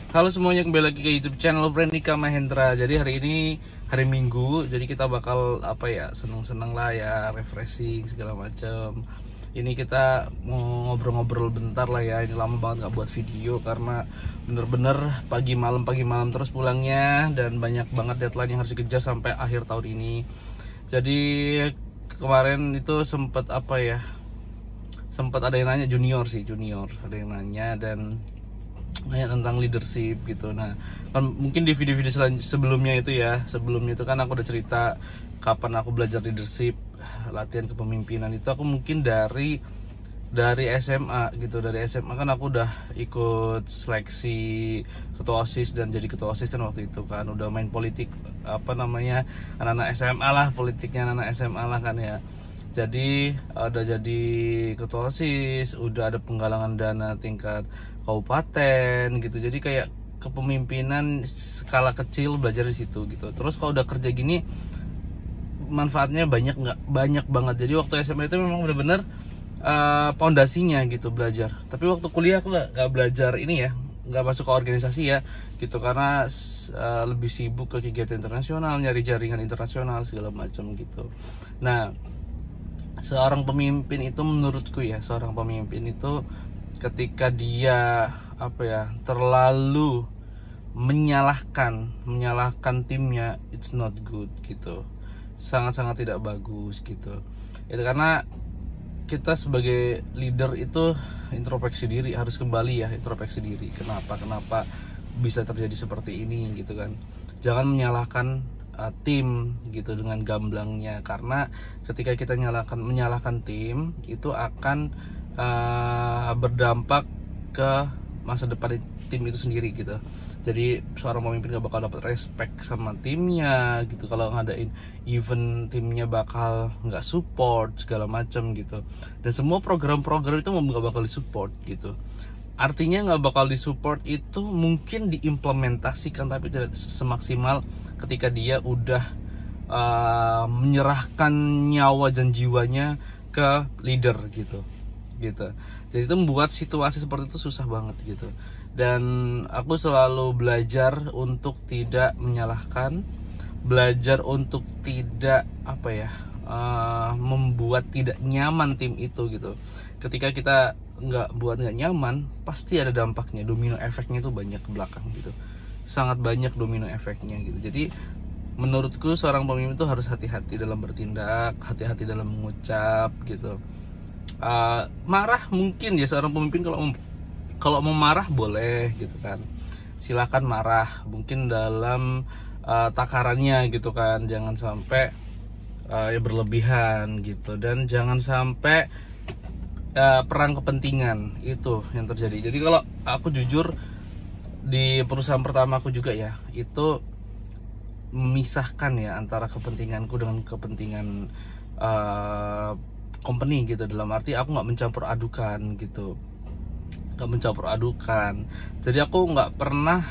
Halo semuanya, kembali lagi ke YouTube channel Vrendika Mahendra. Jadi hari ini hari Minggu, jadi kita bakal seneng-seneng lah ya, refreshing segala macam. Ini kita mau ngobrol-ngobrol bentar lah ya. Ini lama banget nggak buat video karena bener-bener pagi malam terus pulangnya, dan banyak banget deadline yang harus dikejar sampai akhir tahun ini. Jadi kemarin itu sempat ada yang nanya, junior ada yang nanya dan nanya tentang leadership gitu. Nah, kan mungkin di video-video sebelumnya itu kan aku udah cerita kapan aku belajar leadership, latihan kepemimpinan itu aku mungkin dari SMA gitu. Dari SMA kan aku udah ikut seleksi ketua OSIS dan jadi ketua OSIS kan waktu itu kan. Udah main politik anak-anak SMA lah, politiknya anak SMA lah kan ya. Jadi udah jadi ketua OSIS, udah ada penggalangan dana tingkat kabupaten gitu. Jadi kayak kepemimpinan skala kecil belajar di situ gitu. Terus kalau udah kerja gini manfaatnya banyak banget. Jadi waktu SMA itu memang benar-benar pondasinya gitu belajar. Tapi waktu kuliah aku nggak belajar ini ya, nggak masuk ke organisasi ya gitu, karena lebih sibuk ke kegiatan internasional, nyari jaringan internasional segala macam gitu. Nah, seorang pemimpin itu menurutku ya, seorang pemimpin itu ketika dia terlalu menyalahkan timnya, it's not good gitu, sangat-sangat tidak bagus gitu. Itu karena kita sebagai leader itu introspeksi diri, harus kembali ya introspeksi diri, kenapa bisa terjadi seperti ini gitu kan. Jangan menyalahkan tim gitu dengan gamblangnya, karena ketika kita menyalahkan tim itu akan berdampak ke masa depan tim itu sendiri gitu. Jadi seorang pemimpin gak bakal dapat respect sama timnya gitu. Kalau ngadain event, timnya bakal nggak support segala macam gitu. Dan semua program-program itu nggak bakal disupport gitu. Artinya nggak bakal disupport itu mungkin diimplementasikan, tapi tidak semaksimal ketika dia udah menyerahkan nyawa dan jiwanya ke leader gitu. Jadi itu membuat situasi seperti itu susah banget gitu. Dan aku selalu belajar untuk tidak menyalahkan, belajar untuk tidak membuat tidak nyaman tim itu gitu. Ketika kita nggak nyaman, pasti ada dampaknya, domino efeknya itu banyak ke belakang gitu, sangat banyak domino efeknya gitu. Jadi menurutku seorang pemimpin itu harus hati-hati dalam bertindak, hati-hati dalam mengucap gitu. Marah mungkin ya, seorang pemimpin kalau mau marah boleh gitu kan, silakan marah, mungkin dalam takarannya gitu kan, jangan sampai berlebihan gitu, dan jangan sampai perang kepentingan itu yang terjadi. Jadi kalau aku jujur, di perusahaan pertama aku juga ya, itu memisahkan ya antara kepentinganku dengan kepentingan company gitu. Dalam arti aku nggak mencampur adukan gitu, jadi aku nggak pernah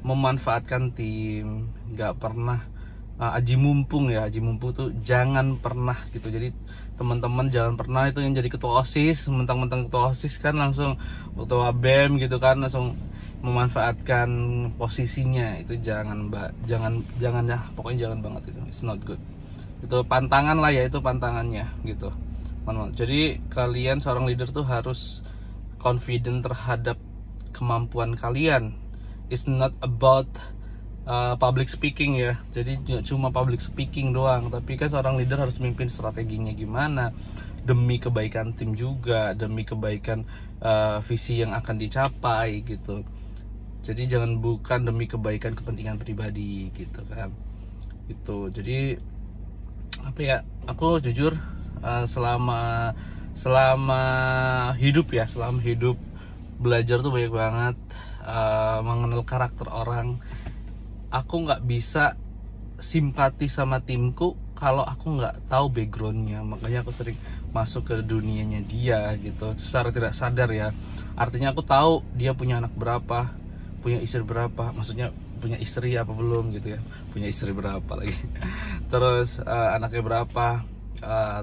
memanfaatkan tim, nggak pernah aji mumpung tuh jangan pernah gitu. Jadi teman-teman jangan pernah itu yang jadi ketua OSIS, mentang-mentang ketua OSIS kan langsung ketua BEM gitu kan, langsung memanfaatkan posisinya. Itu jangan ya, pokoknya jangan banget, itu it's not good. Itu pantangan lah ya, itu pantangannya gitu. Jadi kalian seorang leader tuh harus confident terhadap kemampuan kalian. It's not about public speaking ya. Jadi nggak cuma public speaking doang, tapi kan seorang leader harus memimpin strateginya gimana, demi kebaikan tim juga, demi kebaikan visi yang akan dicapai gitu. Jadi bukan demi kebaikan kepentingan pribadi gitu kan. Itu jadi aku jujur selama hidup belajar tuh banyak banget mengenal karakter orang. Aku nggak bisa simpati sama timku kalau aku nggak tahu backgroundnya. Makanya aku sering masuk ke dunianya dia gitu secara tidak sadar ya. Artinya aku tahu dia punya anak berapa, punya istri berapa, maksudnya punya istri apa belum gitu ya, punya istri berapa lagi terus anaknya berapa,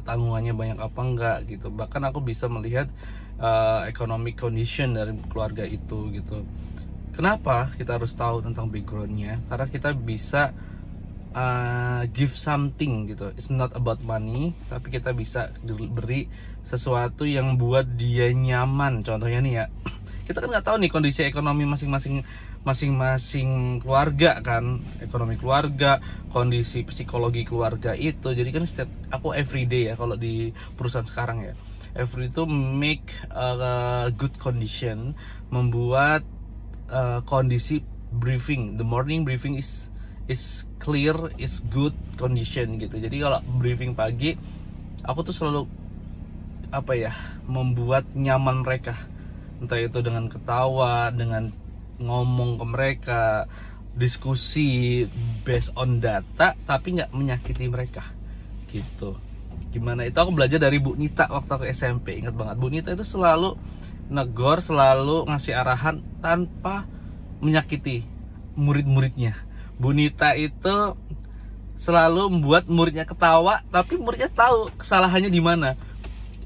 tanggungannya banyak apa enggak gitu. Bahkan aku bisa melihat economic condition dari keluarga itu gitu. Kenapa kita harus tahu tentang backgroundnya? Karena kita bisa give something gitu. It's not about money, tapi kita bisa beri sesuatu yang buat dia nyaman. Contohnya nih ya, kita kan nggak tahu nih kondisi ekonomi masing-masing keluarga kan, ekonomi keluarga, kondisi psikologi keluarga itu. Jadi kan setiap aku everyday ya kalau di perusahaan sekarang ya, every itu make a good condition, membuat kondisi briefing, the morning briefing is clear, is good condition gitu. Jadi kalau briefing pagi, aku tuh selalu membuat nyaman mereka, entah itu dengan ketawa, dengan ngomong ke mereka, diskusi based on data, tapi nggak menyakiti mereka gitu. Gimana itu aku belajar dari Bu Nita waktu aku SMP, ingat banget. Bu Nita itu selalu negor, selalu ngasih arahan tanpa menyakiti murid-muridnya. Bu Nita itu selalu membuat muridnya ketawa, tapi muridnya tahu kesalahannya di mana.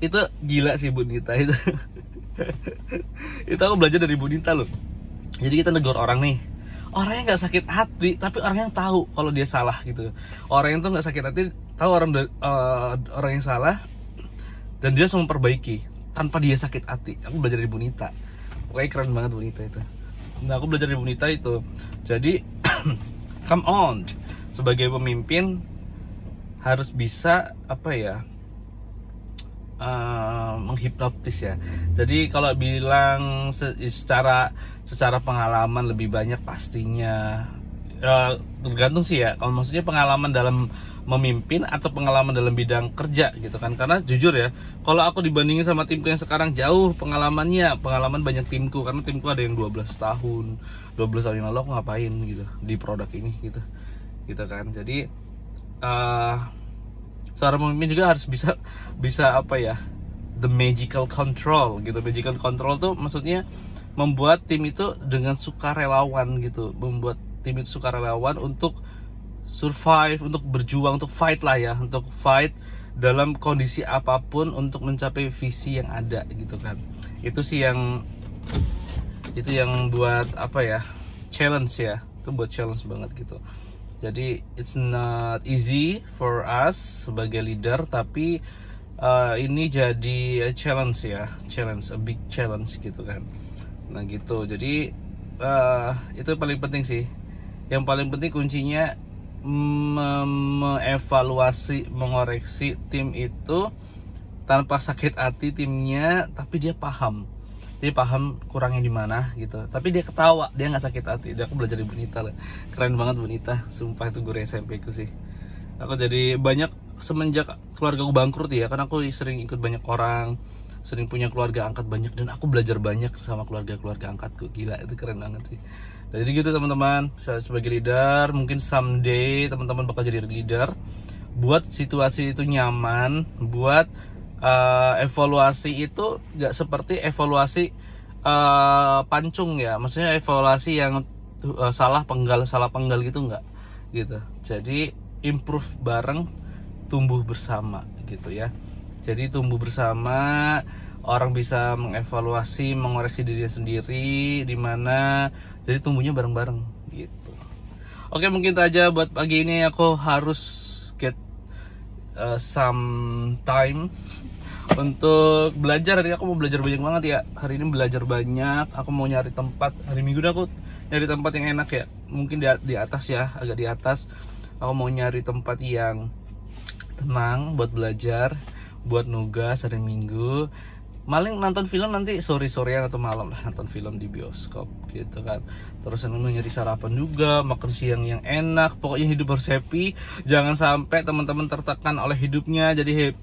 Itu gila sih Bu Nita itu. Itu aku belajar dari Bu Nita loh. Jadi kita negor orang nih, orangnya nggak sakit hati, tapi orang yang tahu kalau dia salah gitu. Orang yang tuh nggak sakit hati, tahu orang yang salah, dan dia langsung memperbaiki tanpa dia sakit hati. Aku belajar dari Bu Nita. Pokoknya keren banget Bu Nita itu. Nah, aku belajar dari Bu Nita itu. Jadi come on, sebagai pemimpin harus bisa menghipnotis ya. Jadi kalau bilang secara pengalaman lebih banyak pastinya tergantung sih ya. Kalau maksudnya pengalaman dalam memimpin atau pengalaman dalam bidang kerja gitu kan. Karena jujur ya, kalau aku dibandingin sama timku yang sekarang jauh pengalaman banyak timku, karena timku ada yang 12 tahun yang lalu aku ngapain gitu di produk ini gitu kan. Jadi seorang pemimpin juga harus bisa the magical control gitu. Magical control tuh maksudnya membuat tim itu dengan sukarelawan gitu, membuat tim itu sukarelawan untuk survive, untuk berjuang, untuk fight lah ya, untuk fight dalam kondisi apapun untuk mencapai visi yang ada gitu kan. Itu sih yang buat challenge ya, itu buat challenge banget gitu. Jadi it's not easy for us sebagai leader, tapi ini jadi challenge ya, a big challenge gitu kan. Nah gitu, jadi itu paling penting sih. Yang paling penting kuncinya mengevaluasi, mengoreksi tim itu tanpa sakit hati timnya, tapi dia paham kurangnya di mana gitu, tapi dia ketawa, dia nggak sakit hati. Aku belajar dari Bu Nita lah, keren banget Bu Nita, sumpah itu guru SMP ku sih. Aku jadi banyak semenjak keluarga aku bangkrut ya, karena aku sering ikut banyak orang, sering punya keluarga angkat banyak, dan aku belajar banyak sama keluarga angkatku. Gila, itu keren banget sih. Jadi gitu teman-teman, saya sebagai leader mungkin someday teman-teman bakal jadi leader, buat situasi itu nyaman, buat evaluasi itu nggak seperti evaluasi pancung ya, maksudnya evaluasi yang salah penggal gitu, nggak gitu. Jadi improve bareng, tumbuh bersama gitu ya. Jadi tumbuh bersama, orang bisa mengevaluasi, mengoreksi dirinya sendiri di mana, jadi tumbuhnya bareng-bareng gitu. Oke, mungkin itu aja buat pagi ini. Aku harus get some time untuk belajar. Hari ini aku mau belajar banyak banget ya. Hari ini belajar banyak. Aku mau nyari tempat. Hari Minggu aku nyari tempat yang enak ya. Mungkin di atas ya, agak di atas. Aku mau nyari tempat yang tenang buat belajar, buat nugas hari Minggu. Maling nonton film nanti sore-sorean atau malam lah, nonton film di bioskop gitu kan. Terus nyari sarapan juga, makan siang yang enak. Pokoknya hidup harus happy. Jangan sampai teman-teman tertekan oleh hidupnya. Jadi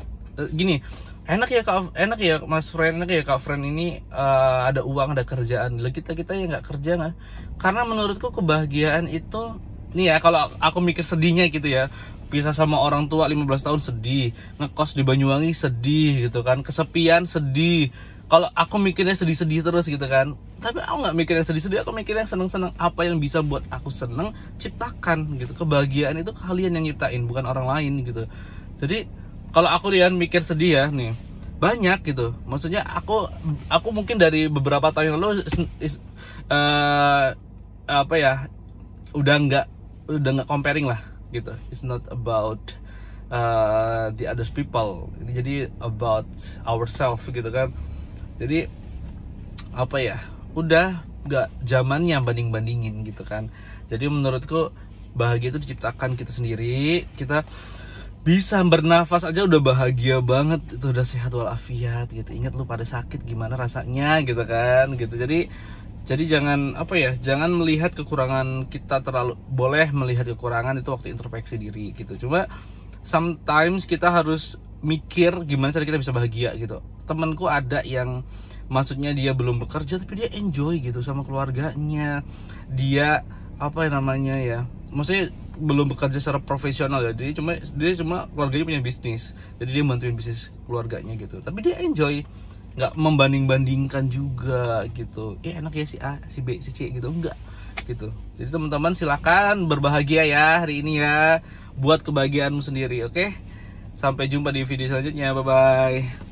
gini, enak ya Mas Friend, enak ya Kak Friend ini ada uang, ada kerjaan. Kita yang nggak kerja kan. Karena menurutku kebahagiaan itu nih ya, kalau aku mikir sedihnya gitu ya, pisah sama orang tua 15 tahun sedih, ngekos di Banyuwangi sedih gitu kan, kesepian sedih. Kalau aku mikirnya sedih-sedih terus gitu kan, tapi aku nggak mikirnya sedih-sedih, aku mikirnya seneng-seneng. Apa yang bisa buat aku seneng, ciptakan gitu. Kebahagiaan itu kalian yang nyiptain, bukan orang lain gitu. Jadi kalau aku mikir sedih ya nih, banyak gitu. Maksudnya aku mungkin dari beberapa tahun yang lalu apa ya, udah nggak comparing lah gitu. It's not about the other people, jadi about ourselves gitu kan. Jadi apa ya, udah nggak zamannya banding-bandingin gitu kan. Jadi menurutku bahagia itu diciptakan kita sendiri. Kita bisa bernafas aja udah bahagia banget, itu udah sehat walafiat gitu. Ingat lu pada sakit gimana rasanya gitu kan gitu. Jadi jangan apa ya, jangan melihat kekurangan kita terlalu. Boleh melihat kekurangan itu waktu introspeksi diri gitu. Cuma sometimes kita harus mikir gimana cara kita bisa bahagia gitu. Temanku ada yang maksudnya dia belum bekerja tapi dia enjoy gitu sama keluarganya. Dia apa namanya ya, maksudnya belum bekerja secara profesional ya, dia cuma keluarganya punya bisnis, jadi dia bantuin bisnis keluarganya gitu, tapi dia enjoy, nggak membanding-bandingkan juga gitu. Enak ya si A, si B, si C gitu, enggak gitu. Jadi teman-teman silakan berbahagia ya hari ini ya, buat kebahagiaanmu sendiri. Oke, sampai jumpa di video selanjutnya, bye bye.